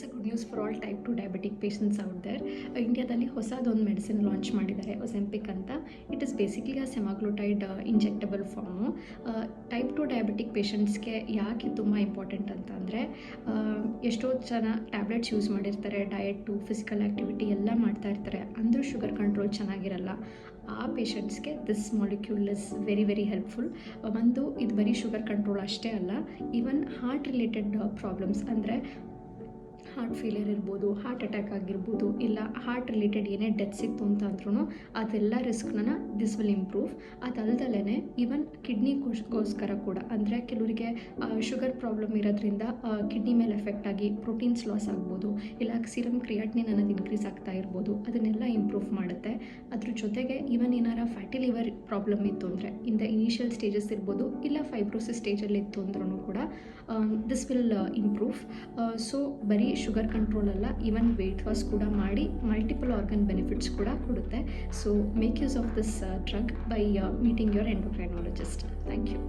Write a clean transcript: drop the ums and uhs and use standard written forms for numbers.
A good news for all type 2 diabetic patients out there. ಇಂಡಿಯಾದಲ್ಲಿ ಹೊಸದೊಂದು medicine launch ಮಾಡಿದ್ದಾರೆ, Ozempic ಅಂತ. It is basically a semaglutide injectable form. Type 2 diabetic ಪೇಷಂಟ್ಸ್ಗೆ ಯಾಕೆ ತುಂಬ important ಅಂತ ಅಂದರೆ, ಎಷ್ಟೋ ಜನ ಟ್ಯಾಬ್ಲೆಟ್ಸ್ ಯೂಸ್ ಮಾಡಿರ್ತಾರೆ, ಡಯೆಟ್ಟು, ಫಿಸಿಕಲ್ ಆ್ಯಕ್ಟಿವಿಟಿ ಎಲ್ಲ ಮಾಡ್ತಾ ಇರ್ತಾರೆ, ಅಂದರೂ ಶುಗರ್ ಕಂಟ್ರೋಲ್ ಚೆನ್ನಾಗಿರಲ್ಲ. ಆ ಪೇಷಂಟ್ಸ್ಗೆ this molecule is very very helpful. ಒಂದು ಇದು ಬರೀ ಶುಗರ್ ಕಂಟ್ರೋಲ್ ಅಷ್ಟೇ ಅಲ್ಲ, ಈವನ್ ಹಾರ್ಟ್ ರಿಲೇಟೆಡ್ ಪ್ರಾಬ್ಲಮ್ಸ್ ಅಂದರೆ ಹಾರ್ಟ್ ಫೇಲಿಯರ್ ಇರ್ಬೋದು, ಹಾರ್ಟ್ ಅಟ್ಯಾಕ್ ಆಗಿರ್ಬೋದು, ಇಲ್ಲ ಹಾರ್ಟ್ ರಿಲೇಟೆಡ್ ಏನೇ ಡೆತ್ಸ್ ಇತ್ತು ಅಂತ ಅಂದ್ರೂ ಅದೆಲ್ಲ ರಿಸ್ಕ್ನ ದಿಸ್ ವಿಲ್ ಇಂಪ್ರೂವ್. ಅದಲ್ದಲೇ ಈವನ್ ಕಿಡ್ನಿಗೋಸ್ಕರ ಕೂಡ, ಅಂದರೆ ಕೆಲವರಿಗೆ ಶುಗರ್ ಪ್ರಾಬ್ಲಮ್ ಇರೋದ್ರಿಂದ ಕಿಡ್ನಿ ಮೇಲೆ ಎಫೆಕ್ಟ್ ಆಗಿ ಪ್ರೋಟೀನ್ಸ್ ಲಾಸ್ ಆಗ್ಬೋದು, ಇಲ್ಲ ಸಿರಮ್ ಕ್ರಿಯಾಟಿನಿನ್ ಅನ್ನೋದು ಇನ್ಕ್ರೀಸ್ ಆಗ್ತಾ ಇರ್ಬೋದು, ಅದನ್ನೆಲ್ಲ ಇಂಪ್ರೂವ್ ಮಾಡುತ್ತೆ. ಅದ್ರ ಜೊತೆಗೆ ಈವನ್ ಏನಾರ ಫ್ಯಾಟಿ ಲಿವರ್ ಪ್ರಾಬ್ಲಮ್ ಇತ್ತು ಅಂದರೆ, ಇನ್ ದ ಇನಿಷಿಯಲ್ ಸ್ಟೇಜಸ್ ಇರ್ಬೋದು, ಇಲ್ಲ ಫೈಬ್ರೋಸಿಸ್ ಸ್ಟೇಜಲ್ಲಿ ಇತ್ತು ಅಂದ್ರೂ ಕೂಡ ದಿಸ್ ವಿಲ್ ಇಂಪ್ರೂವ್. ಸೊ ಬರೀ ಶುಗರ್ ಕಂಟ್ರೋಲ್ ಅಲ್ಲ, ಈವನ್ ವೆಯ್ಟ್ ಲಾಸ್ ಕೂಡ ಮಾಡಿ ಮಲ್ಟಿಪಲ್ ಆರ್ಗನ್ ಬೆನಿಫಿಟ್ಸ್ ಕೂಡ ಕೊಡುತ್ತೆ. So make use of this drug by meeting your endocrinologist. Thank you.